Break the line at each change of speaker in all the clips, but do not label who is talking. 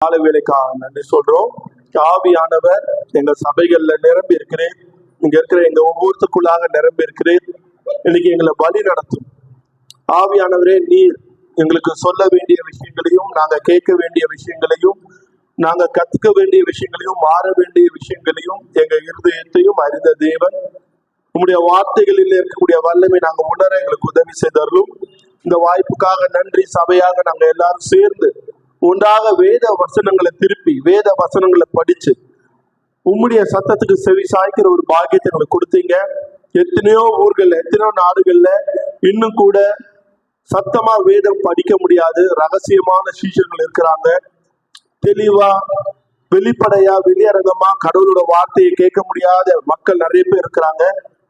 காலை வேலைக்காக நன்றி சொல்றோம். ஆவியானவர் எங்க சபைகள்ல நிரம்பி இருக்கிறேன். இங்க இருக்கிற எங்க ஒவ்வொருத்துக்குள்ளாக நிரம்பி இருக்கிறேன். இன்னைக்கு எங்களை வழி நடத்தும் ஆவியானவரே. நீர் எங்களுக்கு சொல்ல வேண்டிய விஷயங்களையும், நாங்க கேட்க வேண்டிய விஷயங்களையும், நாங்க கத்துக்க வேண்டிய விஷயங்களையும், மாற வேண்டிய விஷயங்களையும், எங்க இருதயத்தையும் அறிந்த தேவன், உங்களுடைய வார்த்தைகளில் இருக்கக்கூடிய வல்லமை நாங்க உணர எங்களுக்கு உதவி செய்தார்களும். இந்த வாய்ப்புக்காக நன்றி. சபையாக நாங்க எல்லாரும் சேர்ந்து ஒன்றாக வேத வசனங்களை திருப்பி, வேத வசனங்களை படிச்சு உம்முடைய சத்தத்துக்கு செவி சாய்க்கிற ஒரு பாக்கியத்தை எங்களுக்கு கொடுத்தீங்க. எத்தனையோ ஊர்கள்ல, எத்தனையோ நாடுகள்ல இன்னும் கூட சத்தமா வேதம் படிக்க முடியாது. ரகசியமான சீஷர்கள் இருக்கிறாங்க. தெளிவா, வெளிப்படையா, வெளியரங்கமா கடவுளோட வார்த்தையை கேட்க முடியாத மக்கள் நிறைய பேர் இருக்கிறாங்க.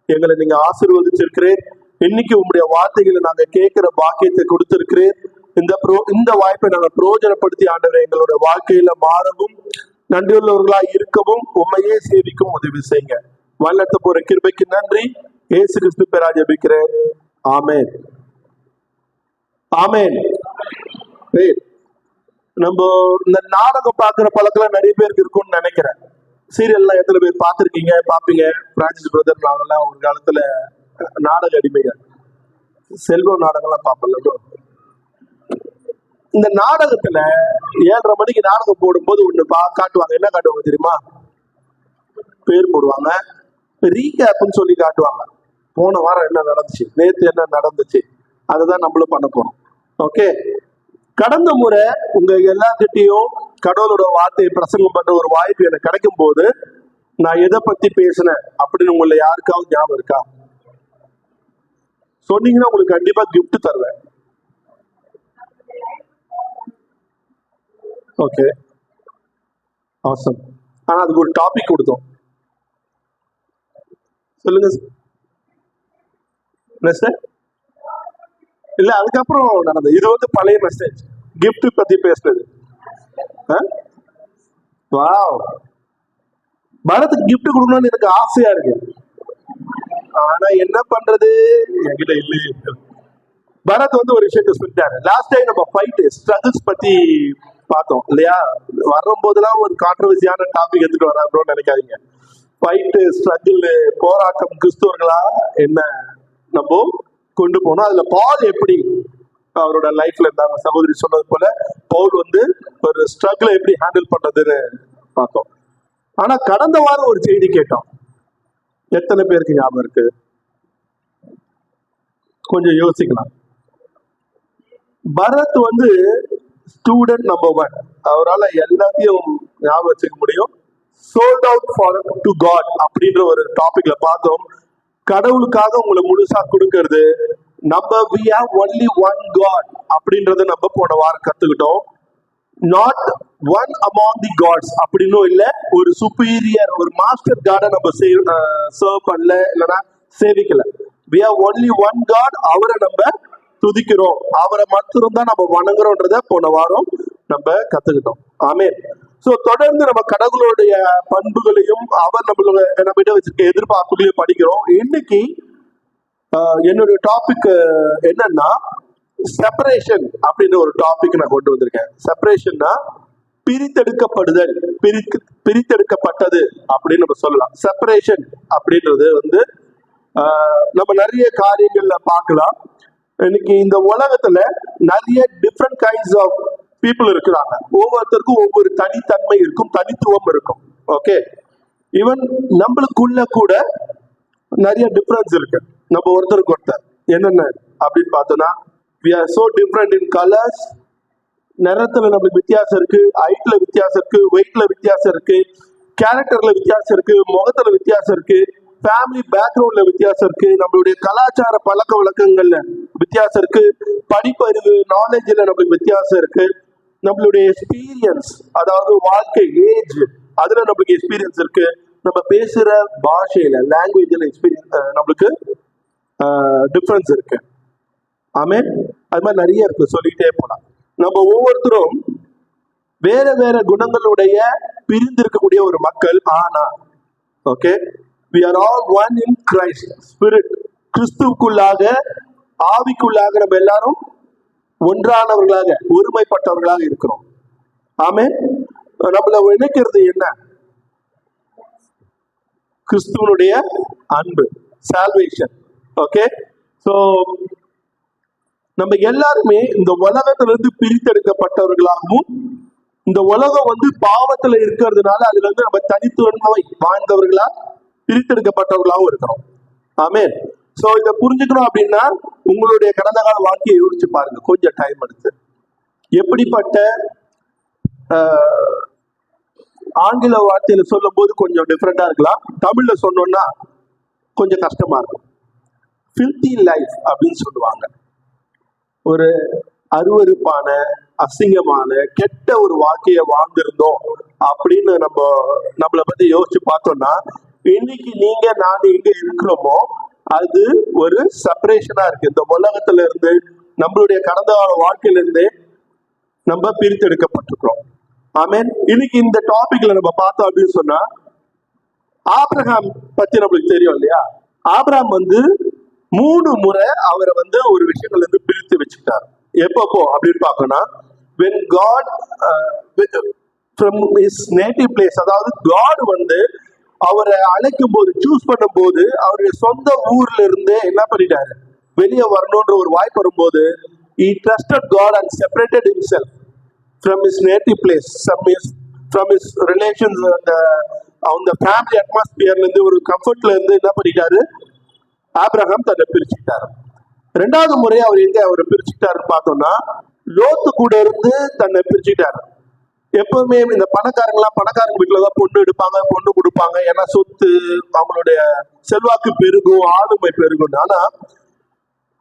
எங்களை நீங்க ஆசீர்வதிச்சிருக்கிறேன். இன்னைக்கு உங்களுடைய வார்த்தைகளை நாங்க கேட்கிற பாக்கியத்தை கொடுத்திருக்கிறேன். இந்த வாய்ப்பை நாங்கள் பிரயோஜனப்படுத்தி ஆண்டவரை எங்களோட வாழ்க்கையில மாறவும், நன்றியுள்ளவர்களா இருக்கவும், உண்மையே சேவிக்கும் உதவி செய்யுங்க. வல்லத்த போற கிருபைக்கு நன்றி. இயேசு கிறிஸ்து பேரால் ஜெபிக்கிறேன். ஆமென், ஆமென். நம்ம இந்த நாடகம் பார்க்குற பழக்கம் நிறைய பேருக்கு இருக்கும்னு நினைக்கிறேன். சீரியல்லாம் எத்தனை பேர் பார்த்துருக்கீங்க, பார்ப்பீங்க. பிரான்சிஸ் பிரதர் நாங்கெல்லாம் ஒரு காலத்துல நாடக அடிமைகள், செல்வம் நாடகம்லாம் பார்ப்போம்ல. இந்த நாடகத்துல 7:30 மணிக்கு நாடகம் போடும்போது ஒண்ணு காட்டுவாங்க. என்ன காட்டுவாங்க தெரியுமா? பேர் போடுவாங்க, ரீகேப்னு சொல்லி காட்டுவாங்க. போன வாரம் என்ன நடந்துச்சு, நேற்று என்ன நடந்துச்சு, அதுதான் நம்மளும் பண்ண போறோம். ஓகே. கடந்த முறை உங்க எல்லார்கிட்டையும் கடவுளோட வார்த்தையை பிரசங்கம் பண்ற ஒரு வாய்ப்பு எனக்கு கிடைக்கும் போது நான் எதை பத்தி பேசினேன் அப்படின்னு உங்களை யாருக்காவது ஞாபகம் இருக்கா? சொன்னீங்கன்னா உங்களுக்கு கண்டிப்பா கிஃப்ட் தருவேன். Okay, awesome. ஆனா அதுக்கு ஒரு டாபிக் கொடுத்தோம். சொல்லுங்க சார். இல்ல, அதுக்கப்புறம் நடந்தது. இது வந்து பழைய மெசேஜ், கிஃப்ட் பத்தி பேசுனது. வாவ், பரத்துக்கு கிஃப்ட் கொடுக்கணும்னு எனக்கு ஆசையா இருக்கு. ஆனா என்ன பண்றது, என்கிட்ட இல்லையே. பரத் வந்து ஒரு விஷயத்த சொல்லிட்டாரு. லாஸ்ட் டைம் நம்ம ஃபைட் ஸ்ட்ரகிள்ஸ் பத்தி பார்த்தோம் இல்லையா? வரும்போதெல்லாம் ஒரு கான்ட்ரவர்சியான டாபிக் எடுத்துட்டு வராங்களோன்னு நினைக்காதீங்க. ஃபைட்டு, ஸ்ட்ரகிள், போராட்டம், கிறிஸ்தவர்களா என்ன நம்ம கொண்டு போனோம். அதுல பால் எப்படி அவரோட லைஃப்ல இருந்தாங்க. சகோதரி சொன்னது போல பவுல் வந்து ஒரு ஸ்ட்ரகிளை எப்படி ஹேண்டில் பண்றதுன்னு பார்த்தோம். ஆனா கடந்த வாரம் ஒரு செய்தி கேட்டோம். எத்தனை பேருக்கு ஞாபகம் இருக்கு? கொஞ்சம் யோசிக்கலாம். பரத் வந்து ஸ்டூடெண்ட் நம்பர் 1. அவரால் எல்லாத்தையும் ஞாபகம் வச்சுக்க முடியும். Sold out for to God அப்படின்ற ஒரு டாபிக்ல பார்த்தோம். கடவுளுக்காக உங்களை முழுசா கொடுக்கறது. நம்ம we have only one God அப்படின்றத நம்ம போன வாரம் கத்துக்கிட்டோம். Not one among the gods அப்படின்னும் இல்ல, ஒரு சுப்பீரியர், ஒரு மாஸ்டர் காடை நம்ம சர்வ் பண்ணல, இல்லைன்னா சேவிக்கல. we have only one God. அவரை நம்ம துதிக்கிறோம், அவரை மட்டும் தான் நம்ம வணங்குறோன்றத போன வாரம் நம்ம கத்துக்கிட்டோம். ஆமென். சோ தொடர்ந்து நம்ம கடவுளுடைய பண்புகளையும் அவர் நம்மகிட்ட வச்சிருக்க எதிர்பார்ப்புகளையும் படிக்கிறோம். இன்னைக்கு என்னுடைய டாபிக் என்னன்னா செப்பரேஷன் அப்படின்ற ஒரு டாபிக் நான் கொண்டு வந்திருக்கேன். செப்பரேஷன்னா பிரித்தெடுக்கப்படுதல், பிரித்தெடுக்கப்பட்டது அப்படின்னு நம்ம சொல்லலாம். செப்பரேஷன் அப்படின்றது வந்து நம்ம நிறைய காரியங்கள்ல பார்க்கலாம். இன்னைக்கு இந்த உலகத்துல நிறைய டிஃப்ரெண்ட் கைண்ட்ஸ் ஆஃப் பீப்புள் இருக்கிறாங்க. ஒவ்வொருத்தருக்கும் ஒவ்வொரு தனித்தன்மை இருக்கும், தனித்துவம் இருக்கும். ஓகே. ஈவன் நம்மளுக்குள்ள கூட நிறைய டிஃபரன்ஸ் இருக்கு. நம்ம ஒருத்தருக்கு ஒருத்தர் என்னென்ன அப்படின்னு பார்த்தோம்னா, we are so different in colors. நிறத்துல நம்மளுக்கு வித்தியாசம் இருக்கு, ஹைட்ல வித்தியாசம் இருக்கு, வெயிட்ல வித்தியாசம் இருக்கு, கேரக்டர்ல வித்தியாசம் இருக்கு, முகத்துல வித்தியாசம் இருக்கு, ஃபேமிலி பேக்ரவுண்ட்ல வித்தியாசம் இருக்கு, நம்மளுடைய கலாச்சார பழக்க வழக்கங்கள்ல வித்தியாசம் இருக்கு, படிப்பறிவு நாலேஜ்ல நம்மளுக்கு வித்தியாசம் இருக்கு, நம்மளுடைய எக்ஸ்பீரியன்ஸ், அதாவது வாழ்க்கை ஏஜ், அதுல நம்மளுக்கு எக்ஸ்பீரியன்ஸ் இருக்கு, நம்ம பேசுற பாஷையில லாங்குவேஜ்ல எக்ஸ்பீரியன்ஸ் நம்மளுக்கு டிஃபரன்ஸ் இருக்கு. ஆமே, அது மாதிரி நிறைய இருக்கு, சொல்லிட்டே போலாம். நம்ம ஒவ்வொருத்தரும் வேற வேற குணங்களுடைய பிரிந்து இருக்கக்கூடிய ஒரு மக்கள். ஆனா okay, we are all one in Christ spirit. கிறிஸ்துவுக்குள்ளாக, ஆவிக்குள்ளாக நம்ம எல்லாரும் ஒன்றானவர்களாக, ஒருமைப்பட்டவர்களாக இருக்கிறோம். ஆமென். நம்மள இணைக்கிறது என்ன? கிறிஸ்துவனுடைய அன்பு, சால்வேஷன். ஓகே, ஸோ நம்ம எல்லாருமே இந்த உலகத்திலிருந்து பிரித்தெடுக்கப்பட்டவர்களாகவும், இந்த உலகம் பாவத்துல இருக்கிறதுனால அதுல இருந்து நம்ம தனித்துவமாய் வாழ்ந்தவர்களா பிரித்தெடுக்கப்பட்டவர்களாகவும் இருக்கிறோம். ஆமென். ஸோ இதை புரிஞ்சுக்கணும் அப்படின்னா உங்களுடைய கடந்த கால வாழ்க்கையை யோசிச்சு பாருங்க, கொஞ்சம் டைம் எடுத்து. எப்படிப்பட்ட ஆங்கில வார்த்தையில சொல்லும் போது கொஞ்சம் டிஃப்ரெண்டா இருக்கலாம், தமிழ்ல சொன்னோம்னா கொஞ்சம் கஷ்டமா இருக்கும். ஃபில்தி லைஃப் அப்படின்னு சொல்லுவாங்க. ஒரு அருவருப்பான, அசிங்கமான, கெட்ட ஒரு வாழ்க்கையை வாழ்ந்திருந்தோம் அப்படின்னு நம்மளை பத்தி யோசிச்சு பார்த்தோம்னா, இன்னைக்கு நீங்க நான் எங்க இருக்கிறோமோ அது ஒரு செப்பரேஷனா இருக்கு. இந்த உலகத்துல இருந்து, நம்மளுடைய கடந்த கால வாழ்க்கையில இருந்து நம்ம பிரித்தெடுக்கப்பட்டிருக்கிறோம். ஆமென். இன்னைக்கு இந்த டாபிக்ல நம்ம பார்த்தோம் அப்படின்னு சொன்னா, ஆபிரகாம் பத்தி நம்மளுக்கு தெரியும் இல்லையா? ஆபிரகாம் 3 முறை அவரை ஒரு விஷயங்கள்ல இருந்து பிரித்து வச்சுட்டார். எப்பப்போ அப்படின்னு பார்க்கணும்னா, when God from his native place, அதாவது God அவரை அழைக்கும் போது, சூஸ் பண்ணும் போது, அவருடைய சொந்த ஊர்ல இருந்து என்ன பண்ணிட்டாரு, வெளியே வரணும்ன்ற ஒரு வாய்ப்பு வரும்போது, he trusted God and separated himself from his native place, from his relations, அந்த ஃபேமிலி அட்மாஸ்பியர்ல இருந்து, ஒரு கம்ஃபர்ட்ல இருந்து என்ன பண்ணிட்டாரு, ஆபிரகாம் தன்னை பிரிச்சுட்டாரு. 2வது முறை அவர் எங்க அவரை பிரிச்சுட்டாருன்னு பார்த்தோம்னா, லோத்து கூட இருந்து தன்னை பிரிச்சுட்டாரு. எப்பவுமே இந்த பணக்காரங்க வீட்டுலதான் பொண்ணு எடுப்பாங்க, பொண்ணு கொடுப்பாங்க. ஏன்னா சொத்து, அவங்களுடைய செல்வாக்கு பெருகும், ஆளுமை பெருகும். ஆனா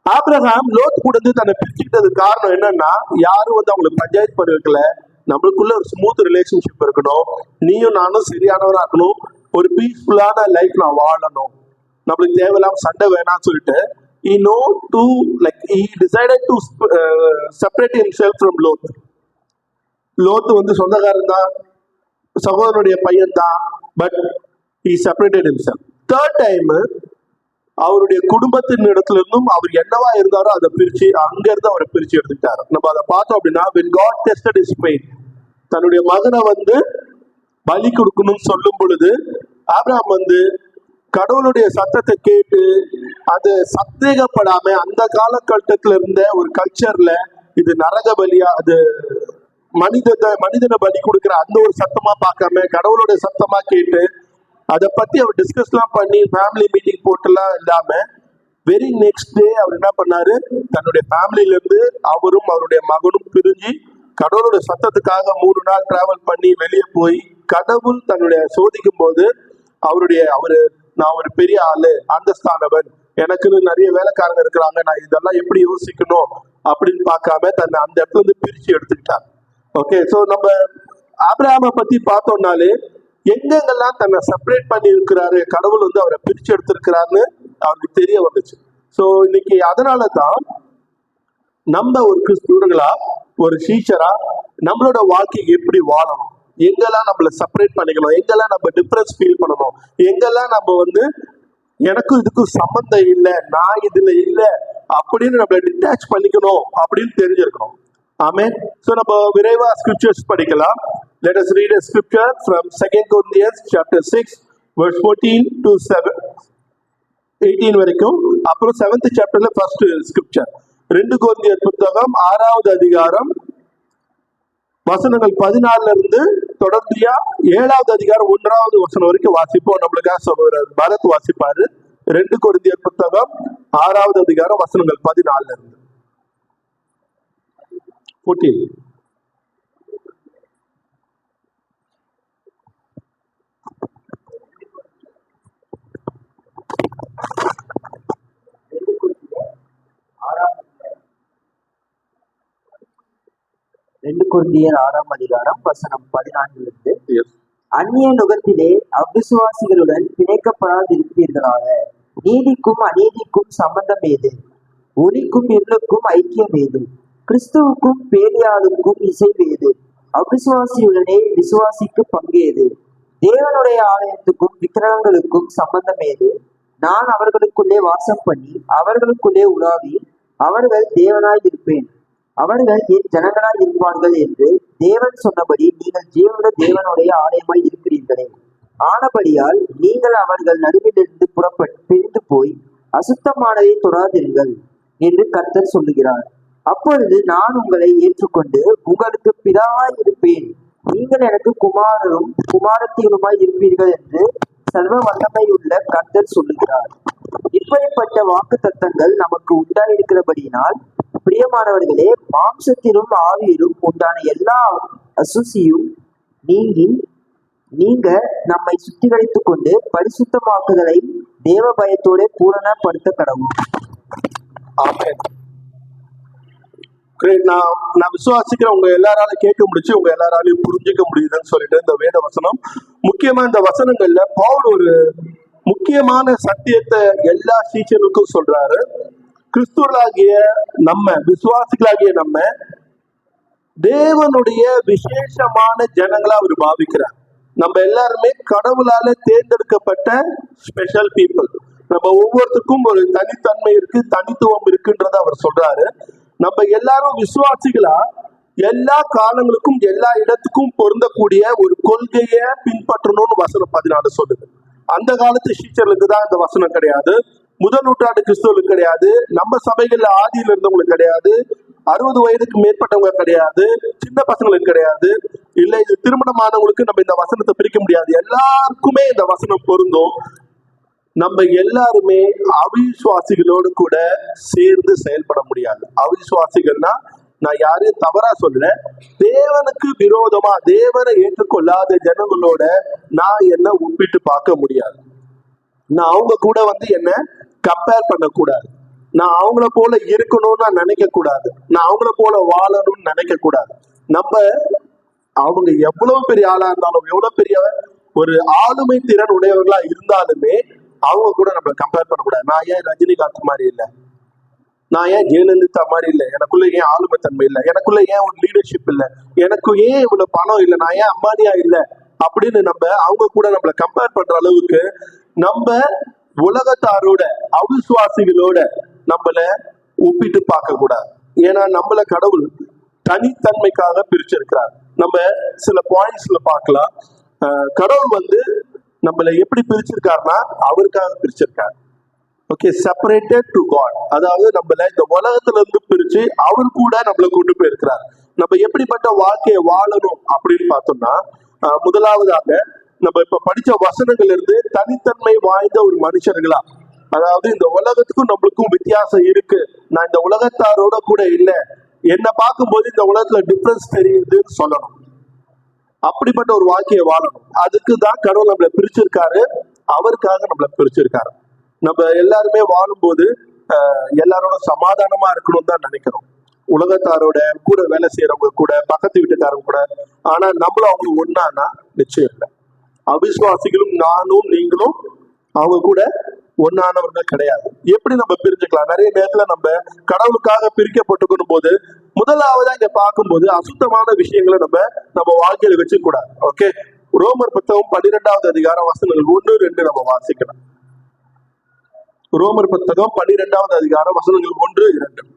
ஆபிரகாம் லோத்து கூட இருந்து தன்னை பிரிச்சுக்கிட்டதுக்கு காரணம் என்னன்னா, யாரும் அவங்களுக்கு பஞ்சாயத்து பண்ண வைக்கல. நம்மளுக்குள்ள ஒரு ஸ்மூத் ரிலேஷன்ஷிப் இருக்கணும், நீயும் நானும் சரியானவரா இருக்கணும், ஒரு பீஸ்ஃபுல்லான லைஃப் நான் வாழணும், நம்மளுக்கு தேவையில்லாம சண்டை வேணாம்னு சொல்லிட்டு he decided to separate himself from Lot. லோத்து சொந்தக்காரன் தான், சகோதரனுடைய பையன் தான், but he separated himself. 3rd time அவருடைய குடும்பத்தின் இடத்துல இருந்தும் அவர் என்னவா இருந்தாரோ அதை பிரிச்சு, அங்க இருந்து அவரை பிரிச்சு எடுத்துட்டாரு. நம்ம அதை பார்த்தோம் அப்படின்னா, when God tested his faith, தன்னுடைய மகனை பலி கொடுக்கணும்னு சொல்லும் பொழுது, ஆபிரகாம் கடவுளுடைய சத்தத்தை கேட்டு அது சந்தேகப்படாம, அந்த காலகட்டத்துல இருந்த ஒரு கல்ச்சர்ல இது நரக பலியா, அது மனிதனை பலி கொடுக்கிற அந்த ஒரு சத்தமா பார்க்காம கடவுளுடைய சத்தமா கேட்டு, அதை பத்தி அவர் டிஸ்கஸ்லாம் பண்ணி ஃபேமிலி மீட்டிங் போட்டுலாம் இல்லாம, வெரி நெக்ஸ்ட் டே அவர் என்ன பண்ணாரு, தன்னுடைய ஃபேமிலில இருந்து அவரும் அவருடைய மகனும் பிரிஞ்சு கடவுளுடைய சத்தத்துக்காக 3 நாள் டிராவல் பண்ணி வெளியே போய், கடவுள் தன்னுடைய சோதிக்கும் போது நான் ஒரு பெரிய ஆளு, அந்தஸ்தானவன், எனக்குன்னு நிறைய வேலைக்காரங்க இருக்கிறாங்க, நான் இதெல்லாம் எப்படி யோசிக்கணும் அப்படின்னு பார்க்காம தன்னை அந்த இடத்துல இருந்து பிரிச்சு எடுத்துக்கிட்டார். ஓகே, ஸோ நம்ம ஆபிரகாமை பத்தி பார்த்தோம்னாலே எங்கெங்கெல்லாம் தன்னை செப்பரேட் பண்ணி இருக்கிறாரு, கடவுள் அவரை பிரிச்சு எடுத்திருக்கிறாருன்னு அவருக்கு தெரிய வந்துச்சு. ஸோ இன்னைக்கு அதனால தான் நம்ம ஒரு கிறிஸ்துவர்களா, ஒரு டீச்சரா, நம்மளோட வாழ்க்கைக்கு எப்படி வாழணும், எங்கெல்லாம் நம்மள செப்பரேட் பண்ணிக்கணும், எங்கெல்லாம் நம்ம டிஃபரன்ஸ் ஃபீல் பண்ணணும், எங்கெல்லாம் நம்ம எனக்கும் இதுக்கும் சம்பந்தம் இல்லை, நான் இதுல இல்லை அப்படின்னு நம்மள டிட்டாச் பண்ணிக்கணும் அப்படின்னு தெரிஞ்சிருக்கணும். ஆமென். ஸோ நம்ம விரைவா ஸ்கிரிப்சர்ஸ் படிக்கலாம். Let us read a scripture from 2 Corinthians chapter 6 verse 14 to 18 வரைக்கும். அப்புறம் 7th chapterல first scripture 2 கொரிந்தியர் புத்தகம் 6வது அதிகாரம் வசனங்கள் 14 இருந்து தொடர்ந்தியா 7வது அதிகாரம் 1வது வசனம் வரைக்கும் வாசிப்போம். நம்மளுக்காக சகோதரர் பரத் வாசிப்பாரு. 2 கொரிந்தியர் புத்தகம் 6வது அதிகாரம் வசனங்கள் 14 இருந்து 14.
கொரிந்தியர் 6ஆம் அதிகாரம் வசனம் 14 அந்நிய நுகத்திலே அவிசுவாசிகளுடன் பிணைக்கப்படாதிருப்பீர்களாக. நீதிக்கும் அநீதிக்கும் சம்பந்தம் ஏது? ஒளிக்கும் இருளுக்கும் ஐக்கியம் ஏது? கிறிஸ்துவுக்கும் பேலியாளுக்கும் இசைவேது? அவிசுவாசியுடனே விசுவாசிக்கு பங்கேது? தேவனுடைய ஆலயத்துக்கும் விக்கிரகங்களுக்கும் சம்பந்தம் ஏது? நான் அவர்களுக்குள்ளே வாசம் பண்ணி அவர்களுக்குள்ளே உலாவி அவர்கள் தேவனாய் இருப்பேன், அவர்கள் என் ஜனங்களாய் இருப்பார்கள் என்று தேவன் சொன்னபடி நீங்கள் ஜீவனுள்ள தேவனுடைய ஆலயமாய் இருக்கிறீர்களே. ஆனபடியால் நீங்கள் அவர்கள் நடுவிலிருந்து பிரிந்து போய் அசுத்தமானதை தொடாதிருங்கள் என்று கர்த்தர் சொல்லுகிறார். அப்பொழுது நான் உங்களை ஏற்றுக்கொண்டு உங்களுக்கு பிதாவாய் இருப்பேன், நீங்கள் எனக்கு குமாரரும் குமாரத்தியுமாய் இருப்பீர்கள் என்று சர்வ வல்லமையுள்ள கர்த்தர் சொல்லுகிறார். இப்படிப்பட்ட வாக்கு தத்தங்கள் நமக்கு உண்டாயிருக்கிறபடியினால் பிரியமானவர்களே, மாம்சத்திலும் ஆவியிலும் உண்டான எல்லா அசுசியும் நீங்க நம்மை சுத்திகரித்துக் கொண்டு பரிசுத்தமாக்குதலை தேவ பயத்தோட பூரணப்படுத்த கடவுள்.
ஆமென். Great. நான் விசுவாசிக்கிறேன் உங்க எல்லாராலும் கேட்க முடிச்சு, உங்க எல்லாராலையும் புரிஞ்சுக்க முடியுதுன்னு சொல்லிட்டு இந்த வேத வசனம், முக்கியமா இந்த வசனங்கள்ல பவுல் ஒரு முக்கியமான சத்தியத்தை எல்லா சீஷனுக்கும் சொல்றாரு. கிறிஸ்துவர்களாகிய நம்ம, விசுவாசிகளாகிய நம்ம தேவனுடைய விசேஷமான ஜனங்களா அவர் பாவிக்கிறார். நம்ம எல்லாருமே கடவுளால தேர்ந்தெடுக்கப்பட்ட ஸ்பெஷல் பீப்புள். நம்ம ஒவ்வொருத்துக்கும் ஒரு தனித்தன்மை இருக்கு, தனித்துவம் இருக்குன்றத அவர் சொல்றாரு. நம்ம எல்லாரும் விசுவாசிகளா எல்லா காலங்களுக்கும் எல்லா இடத்துக்கும் பொருந்தக்கூடிய ஒரு கொள்கையை பின்பற்றணும்னு வசனம் 14 சொல்லுது. அந்த காலத்து டீச்சர்களுக்கு தான் இந்த வசனம் கிடையாது, முதல் நூற்றாண்டு கிறிஸ்தவர்களுக்கு கிடையாது, நம்ம சபைகள்ல ஆதியில இருந்தவங்களுக்கு கிடையாது, 60 வயதுக்கு மேற்பட்டவங்க கிடையாது, சின்ன பசங்களுக்கு கிடையாது, இல்ல இது திருமணமானவங்களுக்கு நம்ம இந்த வசனத்தை பிரிக்க முடியாது. எல்லாருக்குமே இந்த வசனம் பொருந்தும். நம்ம எல்லாருமே அவிசுவாசிகளோடு கூட சேர்ந்து செயல்பட முடியாது. அவிசுவாசிகள்னா நான் யாரையும் தவறா சொல்லல, தேவனுக்கு விரோதமா தேவனை ஏற்றுக்கொள்ளாத ஜனங்களோட நான் என்ன ஒப்பிட்டு பார்க்க முடியாது. நான் அவங்க கூட என்ன கம்பேர் பண்ணக்கூடாது. நான் அவங்கள போல இருக்கணும்னு நான் நினைக்க கூடாது. நான் அவங்கள போல வாழணும்னு நினைக்க கூடாது. நம்ம அவங்க எவ்வளவு பெரிய ஆளா இருந்தாலும், எவ்வளவு பெரிய ஒரு ஆளுமை திறன் உடையவர்களா இருந்தாலுமே அவங்க கூட நம்மள கம்பேர் பண்ணக்கூடாது. நான் ஏன் ரஜினிகாந்த் மாதிரி இல்லை, நான் ஏன் ஜெயலலிதா மாதிரி இல்லை, எனக்குள்ள ஏன் ஆளுமை தன்மை இல்லை, எனக்குள்ள ஏன் ஒரு லீடர்ஷிப் இல்லை, எனக்கு ஏன் இவ்வளவு பணம் இல்லை, நான் ஏன் அம்பானியா இல்லை அப்படின்னு நம்ம அவங்க கூட நம்மள கம்பேர் பண்ற அளவுக்கு நம்ம உலகத்தாரோட அவிசுவாசிகளோட நம்மள ஒப்பிட்டு பார்க்க கூடாது. ஏன்னா நம்மள கடவுள் தனித்தன்மைக்காக பிரிச்சிருக்கிறார். நம்ம சில பாயிண்ட்ஸ்ல பார்க்கலாம். கடவுள் நம்மள எப்படி பிரிச்சிருக்காருன்னா அவருக்காக பிரிச்சிருக்காரு. Okay, separated to God. அதாவது நம்மள இந்த உலகத்துல இருந்து பிரிச்சு அவர் கூட நம்மளை கொண்டு போயிருக்கிறார். நம்ம எப்படிப்பட்ட வாழ்க்கையை வாழணும் அப்படின்னு பார்த்தோம்னா, முதலாவதாக நம்ம இப்ப படிச்ச வசனங்கள்ல இருந்து தனித்தன்மை வாய்ந்த ஒரு மனுஷர்களா, அதாவது இந்த உலகத்துக்கும் நம்மளுக்கும் வித்தியாசம் இருக்கு, நான் இந்த உலகத்தாரோட கூட இல்லை, என்னை பார்க்கும்போது இந்த உலகத்துல டிஃபரன்ஸ் தெரியுதுன்னு சொல்லணும். அப்படிப்பட்ட ஒரு வாழ்க்கையை வாழணும். அதுக்கு தான் கடவுள் நம்மளை பிரிச்சிருக்காரு, அவருக்காக நம்மளை பிரிச்சிருக்காரு. நம்ம எல்லாருமே வாழும்போது எல்லாரோட சமாதானமா இருக்கணும்னு தான் நினைக்கிறோம், உலகத்தாரோட கூட வேலை செய்யறவங்க கூட, பக்கத்து வீட்டுக்காரங்க கூட. ஆனா நம்மளும் அவங்க ஒன்னானா நிச்சயம் இல்லை. அவிசுவாசிகளும் நானும் நீங்களும் அவங்க கூட ஒன்னானவர்கள் கிடையாது. எப்படி நம்ம பிரிஞ்சுக்கலாம்? நிறைய நேரத்துல நம்ம கடவுளுக்காக பிரிக்கப்பட்டுக்கணும் போது முதலாவதா இங்க பார்க்கும்போது அசுத்தமான விஷயங்களை நம்ம வாழ்க்கையில வச்சுக்க கூடாது. ஓகே, ரோமர் புத்தகம் 12வது அதிகாரம் வசனங்கள் 1, 2 நம்ம வாசிக்கலாம். ரோமர் புத்தகம் 12வது அதிகாரம் வசனங்கள் 1, 2.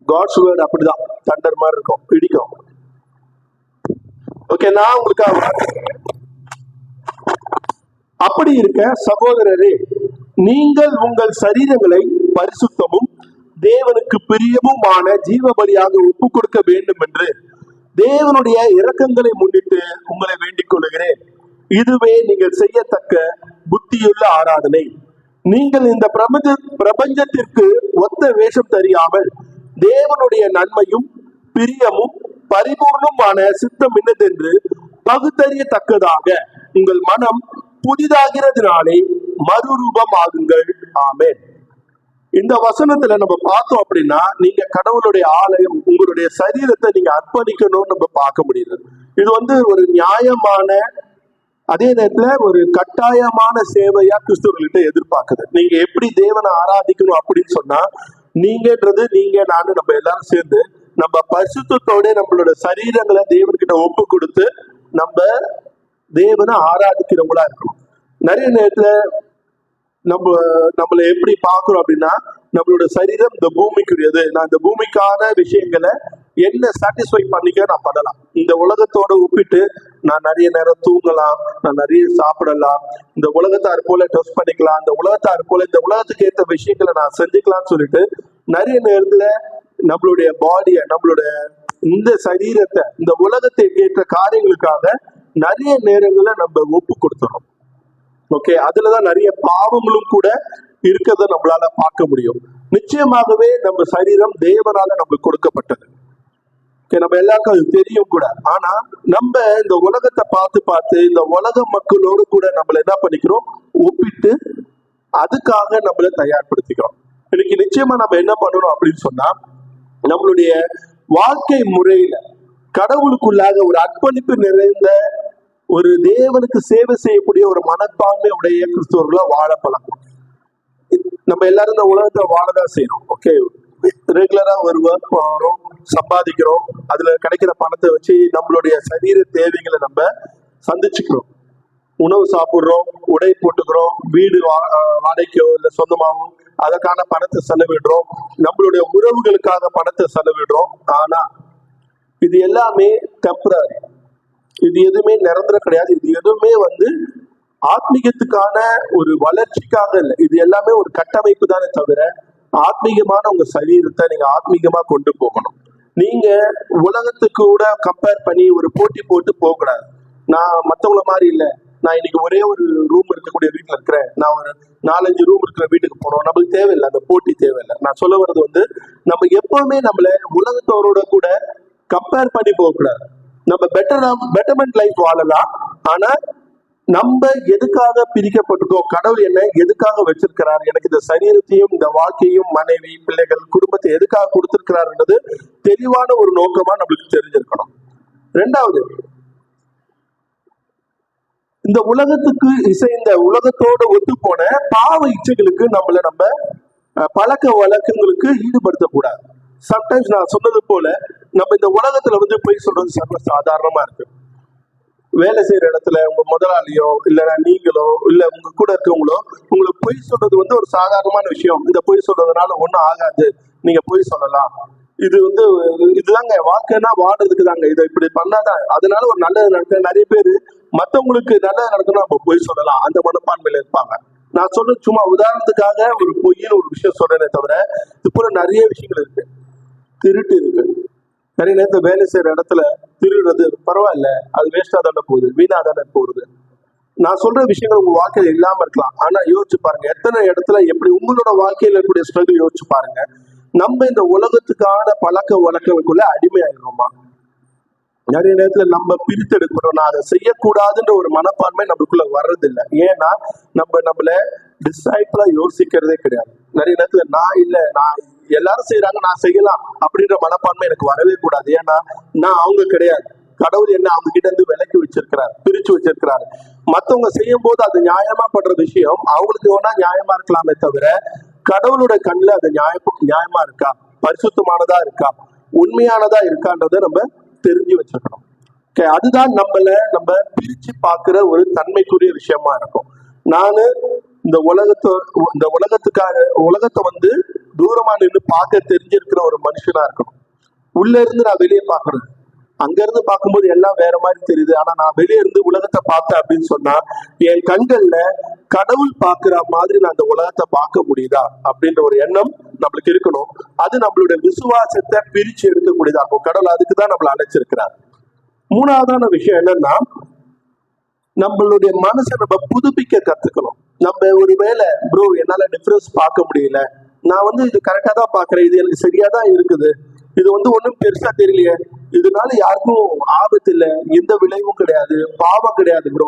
காட்ஸ் வேர்ட் அப்படிதான், தண்டர் மாதிரி இருக்கும், பிடிக்கும். ஓகே, நான் உங்களுக்காக அப்படி இருக்க சகோதரரே, நீங்கள் உங்கள் சரீரங்களை பரிசுத்தமும் தேவனுக்கு பிரியமுமான ஜீவபலியாக ஒப்பு கொடுக்க வேண்டும் என்று தேவனுடைய இரக்கங்களை முன்னிட்டு உங்களை வேண்டிக் கொள்கிறேன். இதுவே நீங்கள் செய்யத்தக்க புத்தியுள்ள ஆராதனை. நீங்கள் இந்த பிரபஞ்சத்திற்கு ஒத்த வேஷம் தெரியாமல் தேவனுடைய நன்மையும் பிரியமும் பரிபூர்ணமான சித்தம் என்னதென்று பகுத்தறியத்தக்கதாக உங்கள் மனம் புதிதாகிறதுனாலே மறுரூபம் ஆகுங்கள். ஆமென். இந்த வசனத்துல நம்ம பார்த்தோம் அப்படின்னா, நீங்க கடவுளுடைய ஆலயம், உங்களுடைய சரீரத்தை நீங்க அர்ப்பணிக்கணும்னு நம்ம பார்க்க முடியுது. இது ஒரு நியாயமான, அதே நேரத்துல ஒரு கட்டாயமான சேவையா கிறிஸ்தவர்கள்ட்ட எதிர்பார்க்குது. நீங்க எப்படி தேவனை ஆராதிக்கணும் அப்படின்னு சொன்னா, நீங்க நானு நம்ம எல்லாரும் சேர்ந்து நம்ம பரிசுத்தத்தோட நம்மளோட சரீரங்களை தேவன்கிட்ட ஒப்பு கொடுத்து நம்ம தேவனை ஆராதிக்கிறவங்களா இருக்கணும். நிறைய நேரத்துல நம்மளை எப்படி பார்க்கிறோம் அப்படின்னா, நம்மளோட சரீரம் இந்த பூமிக்குரியது. நான் இந்த பூமிக்கான விஷயங்களை என்ன சாட்டிஸ்ஃபை பண்ணிக்க நான் பண்ணலாம். இந்த உலகத்தோட ஒப்பிட்டு நான் நிறைய நேரம் தூங்கலாம், நான் நிறைய சாப்பிடலாம், இந்த உலகத்தார் போல ட்ரெஸ் பண்ணிக்கலாம், இந்த உலகத்தார் போல இந்த உலகத்துக்கு ஏற்ற விஷயங்களை நான் செஞ்சுக்கலாம்னு சொல்லிட்டு நிறைய நேரத்துல நம்மளுடைய பாடிய, நம்மளுடைய இந்த சரீரத்தை இந்த உலகத்தை ஏற்ற காரியங்களுக்காக நிறைய நேரங்களை நம்ம ஒப்பு கொடுத்துறோம். ஓகே, அதுலதான் நிறைய பாவங்களும் கூட இருக்கிறத நம்மளால பார்க்க முடியும். நிச்சயமாகவே நம்ம சரீரம் தேவனால நமக்கு கொடுக்கப்பட்டது. நம்ம எல்லாருக்கும் அது தெரியும் கூட. ஆனா நம்ம இந்த உலகத்தை பார்த்து பார்த்து இந்த உலக மக்களோடு கூட நம்மள என்ன பண்ணிக்கிறோம், ஒப்பிட்டு அதுக்காக நம்மள தயார்படுத்திக்கிறோம். இன்னைக்கு நிச்சயமா நம்ம என்ன பண்ணணும் அப்படின்னு சொன்னா, நம்மளுடைய வாழ்க்கை முறையில கடவுளுக்குள்ளாக ஒரு அர்ப்பணிப்பு நிறைந்த ஒரு தேவனுக்கு சேவை செய்யக்கூடிய ஒரு மனப்பான்மை உடைய கிறிஸ்தவர்களா வாழ பழகும். நம்ம எல்லாரும் இந்த உலகத்தை வாழதான் செய்யறோம். ஓகே, ரெகுலரா ஒரு ஒர்க் போறோம், சம்பாதிக்கிறோம், அதுல கிடைக்கிற பணத்தை வச்சு நம்மளுடைய சரீர தேவைகளை நம்ம சந்திச்சுக்கிறோம். உணவு சாப்பிடுறோம், உடை போட்டுக்கிறோம், வீடு வாடகைக்கோ இல்லை சொந்தமாகவும் அதற்கான பணத்தை செலவிடுறோம், நம்மளுடைய உறவுகளுக்காக பணத்தை செலவிடுறோம். ஆனா இது எல்லாமே டெம்பரரி, இது எதுவுமே நிரந்தரம் கிடையாது. இது எதுவுமே ஆத்மீகத்துக்கான ஒரு வளர்ச்சிக்காக இல்லை. இது எல்லாமே ஒரு கட்டமைப்பு தானே தவிர ஆத்மீகமான உங்க சரீரத்தை நீங்க ஆத்மீகமா கொண்டு போகணும். நீங்க உலகத்துக்கு கூட கம்பேர் பண்ணி ஒரு போட்டி போட்டு போக கூடாது. நான் மற்றவங்கள மாதிரி இல்லை, நான் இன்னைக்கு ஒரே ஒரு ரூம் இருக்கக்கூடிய வீட்டுல இருக்கிறேன், நான் ஒரு 4-5 ரூம் இருக்கிற வீட்டுக்கு போனோம், நம்மளுக்கு தேவையில்லை, அந்த போட்டி தேவையில்லை. நான் சொல்ல வர்றது நம்ம எப்பவுமே நம்மள உலகத்தோரோட கூட கம்பேர் பண்ணி போக கூடாது. நம்ம பெட்டர்மெண்ட் லைஃப் வாழலாம். ஆனா நம்ம எதுக்காக பிரிக்கப்பட்டிருக்கோம், கடவுள் என்ன எதுக்காக வச்சிருக்கிறார், எனக்கு இந்த சரீரத்தையும் இந்த வாழ்க்கையும் மனைவி பிள்ளைகள் குடும்பத்தை எதுக்காக கொடுத்திருக்கிறார்ன்றது தெளிவான ஒரு நோக்கமா நம்மளுக்கு தெரிஞ்சிருக்கணும். ரெண்டாவது, இந்த உலகத்துக்கு இசைந்த உலகத்தோட ஒத்து போன பாவ இச்சைகளுக்கு நம்ம பழக்க வழக்கங்களுக்கு ஈடுபடுத்தக்கூடாது. சம்டைம்ஸ் நான் சொன்னது போல நம்ம இந்த உலகத்துல போய் சொல்றது சர்வ சாதாரணமா இருக்கு. வேலை செய்யற இடத்துல உங்க முதலாளியோ இல்லைன்னா நீங்களோ இல்ல உங்க கூட இருக்கவங்களோ உங்களுக்கு பொய் சொல்றது ஒரு சாதாரணமான விஷயம். இந்த பொய் சொல்றதுனால ஒன்றும் ஆகாது, நீங்க பொய் சொல்லலாம், இது இதுதாங்க வாழ்க்கைன்னா வாழ்றதுக்கு தாங்க, இதை இப்படி பண்ணாதான் அதனால ஒரு நல்லது நடக்க. நிறைய பேர் மற்றவங்களுக்கு நல்லது நடக்கணும் நம்ம பொய் சொல்லலாம், அந்த மனப்பான்மையில இருப்பாங்க. நான் சொல்றது சும்மா உதாரணத்துக்காக ஒரு பொய்ன்னு ஒரு விஷயம் சொல்றேனே தவிர இது போல நிறைய விஷயங்கள் இருக்கு. திருட்டு இருக்கு. நிறைய நேரத்தில் வேலை செய்யற இடத்துல திருடுறது பரவாயில்ல, அது வேஸ்டா தானே போகுது, வீணா தானே போகுது. நான் சொல்ற விஷயங்கள் உங்க வாழ்க்கையில இல்லாம இருக்கலாம். ஆனா யோசிச்சு பாருங்க, எத்தனை இடத்துல எப்படி உங்களோட வாழ்க்கையில இருக்கக்கூடிய ஸ்ட்ரகிள் யோசிச்சு பாருங்க. நம்ம இந்த உலகத்துக்கான பழக்க வழக்கங்களுக்குள்ள அடிமையாயிடுறோமா? நிறைய நேரத்துல நம்ம பிரித்து எடுக்கிறோம், நான் அதை செய்யக்கூடாதுன்ற ஒரு மனப்பான்மை நம்மளுக்குள்ள வர்றதில்லை. ஏன்னா நம்மள டிசைபிளா யோசிக்கிறதே கிடையாது. நிறைய நேரத்துல நான் எல்லாரும் செய்யறாங்க நான் செய்யலாம் அப்படின்ற மனப்பான்மை எனக்கு வரவே கூடாது. ஏன்னா நான் அவங்க கிடையாது. கடவுள் என்ன அவங்க கிட்ட இருந்து விலக்கி வச்சிருக்கிறார், பிரிச்சு வச்சிருக்கிறாரு. மத்தவங்க செய்யும் போது அது நியாயமா பண்ற விஷயம் அவங்களுக்கு வேணா நியாயமா இருக்கலாமே தவிர கடவுளோட கண்ணுல அது நியாயமா இருக்கா, பரிசுத்தமானதா இருக்கா, உண்மையானதா இருக்கான்றத நம்ம தெரிஞ்சு வச்சிருக்கணும். அதுதான் நம்ம பிரிச்சு பார்க்கிற ஒரு தன்மைக்குரிய விஷயமா இருக்கும். நானு இந்த உலகத்தை தூரமா நின்று பார்க்க தெரிஞ்சிருக்கிற ஒரு மனுஷனா இருக்கணும். உள்ள இருந்து நான் வெளியே பார்க்கறது, அங்க இருந்து பார்க்கும்போது எல்லாம் வேற மாதிரி தெரியுது. ஆனா நான் வெளியே இருந்து உலகத்தை பார்த்தேன் அப்படின்னு சொன்னா என் கண்கள்ல கடவுள் பார்க்கிற மாதிரி நான் அந்த உலகத்தை பார்க்க முடியுதா அப்படின்ற ஒரு எண்ணம் நம்மளுக்கு இருக்கணும். அது நம்மளுடைய விசுவாசத்தை பிரிச்சு எடுக்கக்கூடியதா இருக்கும். கடவுள் அதுக்குதான் நம்மளை அழைச்சிருக்கிறார். மூணாவதான விஷயம் என்னன்னா, நம்மளுடைய மனசை நம்ம புதுப்பிக்க கத்துக்கணும். நம்ம ஒருவேளை ப்ரோ என்னால டிஃபரன்ஸ் பார்க்க முடியல, நான் இது கரெக்டா தான் பாக்குறேன், இது எனக்கு சரியா தான் இருக்குது, இது ஒன்றும் பெருசா தெரியலையே, இதனால யாருக்கும் ஆபத்து இல்லை, எந்த விளைவும் கிடையாது, பாவம் கிடையாது ப்ரோ,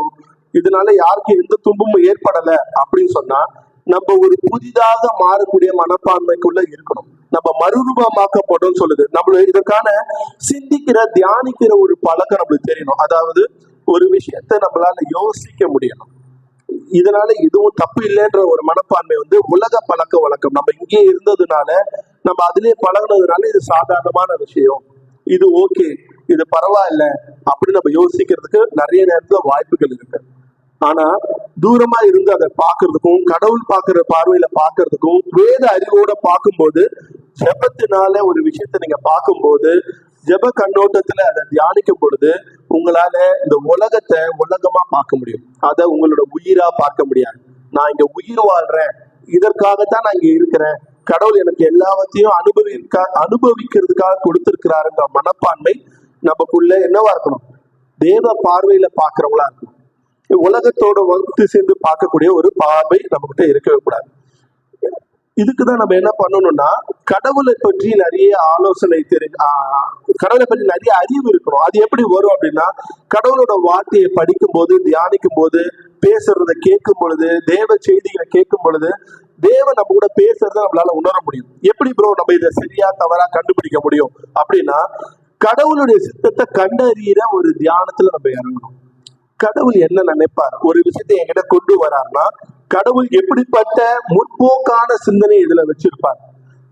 இதனால யாருக்கும் எந்த துன்பமும் ஏற்படல அப்படின்னு சொன்னா நம்ம ஒரு புதிதாக மாறக்கூடிய மனப்பான்மைக்குள்ள இருக்கணும். நம்ம மறுரூபமாக்கப்படும் சொல்லுது. நம்ம இதற்கான சிந்திக்கிற தியானிக்கிற ஒரு பழக்கம் நம்மளுக்கு தெரியணும். அதாவது ஒரு விஷயத்த நம்மளால யோசிக்க முடியணும். இதனால இதுவும் தப்பு இல்லைன்ற ஒரு மனப்பான்மை உலக பழக்க வழக்கம். நம்ம இங்கே இருந்ததுனால நம்ம அதுலயே பழகினதுனால இது சாதாரணமான விஷயம், இது ஓகே, இது பரவாயில்ல அப்படி நம்ம யோசிக்கிறதுக்கு நிறைய நேரத்துல வாய்ப்புகள் இருக்கு. ஆனா தூரமா இருந்து அதை பார்க்கிறதுக்கும் கடவுள் பார்க்கிற பார்வையில பார்க்கிறதுக்கும் வேத அறிவோட பார்க்கும்போது ஜெபத்தினால ஒரு விஷயத்தை நீங்க பார்க்கும்போது ஜெப கண்ணோட்டத்துல அதை தியானிக்கும் பொழுது உங்களால இந்த உலகத்தை உலகமா பார்க்க முடியும். அதை உங்களோட உயிரா பார்க்க முடியாது. நான் இங்க உயிர் வாழ்றேன், இதற்காகத்தான் நான் இங்க இருக்கிறேன், கடவுள் எனக்கு எல்லாவற்றையும் அனுபவிக்கிறதுக்காக கொடுத்திருக்கிறாருன்ற மனப்பான்மை நமக்குள்ள என்னவா இருக்கணும்? தேவ பார்வையில பார்க்கிறவங்களா இருக்கணும். உலகத்தோட ஒத்து சேர்ந்து பார்க்கக்கூடிய ஒரு பார்வை நம்மகிட்ட இருக்கவே கூடாது. இதுக்குதான் நம்ம என்ன பண்ணணும்னா, கடவுளை பற்றி நிறைய ஆலோசனை கடவுளை பற்றி நிறைய அறிவு இருக்கணும். அது எப்படி வரும் அப்படின்னா, கடவுளோட வார்த்தையை படிக்கும் போது, தியானிக்கும் போது, பேசுறத கேட்கும் பொழுது, தேவ செய்திகளை கேட்கும் பொழுது, தேவன் நம்ம கூட பேசுறத நம்மளால உணர முடியும். எப்படி ப்ரோ நம்ம இதை சரியா தவறா கண்டுபிடிக்க முடியும் அப்படின்னா, கடவுளுடைய சித்தத்தை கண்டறியிற ஒரு தியானத்துல நம்ம இறங்கணும். கடவுள் என்ன நினைப்பார், ஒரு விஷயத்தை என்கிட்ட கொண்டு வரார்னா கடவுள் எப்படிப்பட்ட முற்போக்கான சிந்தனை இதுல வச்சிருப்பார்,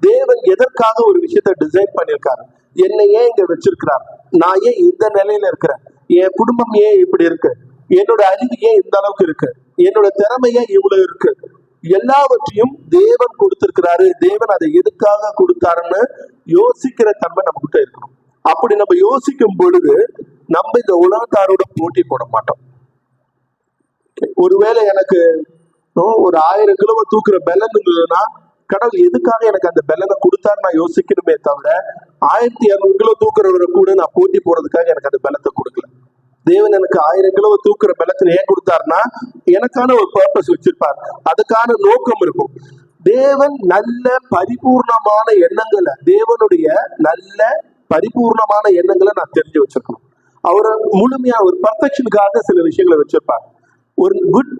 தேவன் எதற்காக ஒரு விஷயத்த டிசைன் பண்ணியிருக்காரு, என்னை ஏன் இங்க வச்சிருக்கிறார், நான் ஏன் இந்த நிலையில இருக்கிறேன், என் குடும்பம் ஏன் இப்படி இருக்கு, என்னோட அறிவு ஏன் இந்த அளவுக்கு இருக்கு, என்னோட திறமை ஏன் இவ்வளவு இருக்கு, எல்லாவற்றையும் தேவன் கொடுத்திருக்கிறாரு, தேவன் அதை எதுக்காக கொடுத்தாருன்னு யோசிக்கிற தன்மை நம்ம கிட்ட இருக்கணும். அப்படி நம்ம யோசிக்கும் பொழுது நம்ம இந்த உலகத்தாரோட போட்டி போட மாட்டோம். ஒருவேளை எனக்கு ஒரு 1000 கிலோ தூக்குற பெலன் இருந்ததுன்னா கடவுள் எதுக்காக எனக்கு அந்த பெலனை கொடுத்தாரு நான் யோசிக்கணுமே தவிர 1200 கிலோ தூக்குறவரை கூட நான் போட்டி போறதுக்காக எனக்கு அந்த பெலத்தை கொடுக்கல. தேவன் எனக்கு 1000 கிலோ தூக்குற பெலத்தை ஏன் கொடுத்தாருன்னா எனக்கான ஒரு பர்பஸ் வச்சிருப்பார், அதுக்கான நோக்கம் இருக்கும். தேவன் நல்ல பரிபூர்ணமான எண்ணங்களை, தேவனுடைய நல்ல பரிபூர்ணமான எண்ணங்களை நான் தெரிஞ்சு வச்சிருக்கணும். அவரை முழுமையா ஒரு பர்ஃபெக்ஷனுக்காக சில விஷயங்களை வச்சிருப்பாங்க. ஒரு குட்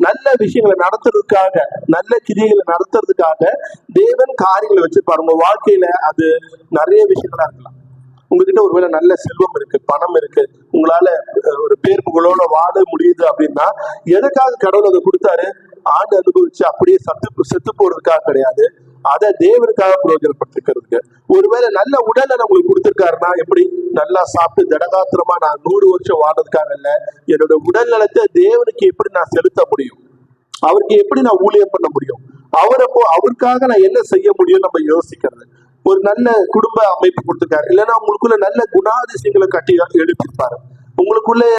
நல்ல விஷயங்களை நடத்துறதுக்காக, நல்ல கிரியைகளை நடத்துறதுக்காக தேவன் காரியங்களை வச்சிருப்பாரு உங்க வாழ்க்கையில. அது நிறைய விஷயங்களா இருக்கலாம். உங்ககிட்ட ஒருவேளை நல்ல செல்வம் இருக்கு, பணம் இருக்கு, உங்களால ஒரு பேர் புகழோட வாழ முடியுது அப்படின்னா எதுக்காக கடவுள் அதை கொடுத்தாரு? ஆண்டு அனுபவிச்சு அப்படியே செத்து போறதுக்காக கிடையாது, அதை தேவனுக்காக பிரயோஜனப்படுத்திக்கிறதுக்கு. ஒருவேளை நல்ல உடலை நம்மளுக்கு கொடுத்திருக்காருன்னா எப்படி? நல்லா சாப்பிட்டு திடகாத்திரமா நான் 100 வருஷம் வாழ்றதுக்காக இல்ல, என்னோட உடல் நலத்தை தேவனுக்கு எப்படி நான் செலுத்த முடியும், அவருக்கு எப்படி நான் ஊழியம் பண்ண முடியும், அவருக்காக நான் என்ன செய்ய முடியும் நம்ம யோசிக்கிறது. ஒரு நல்ல குடும்ப அமைப்பு கொடுத்திருக்காரு, இல்லைன்னா உங்களுக்குள்ள நல்ல குணாதிசயங்களை கட்டி எழுப்பியிருப்பாரு, உங்களுக்குள்ள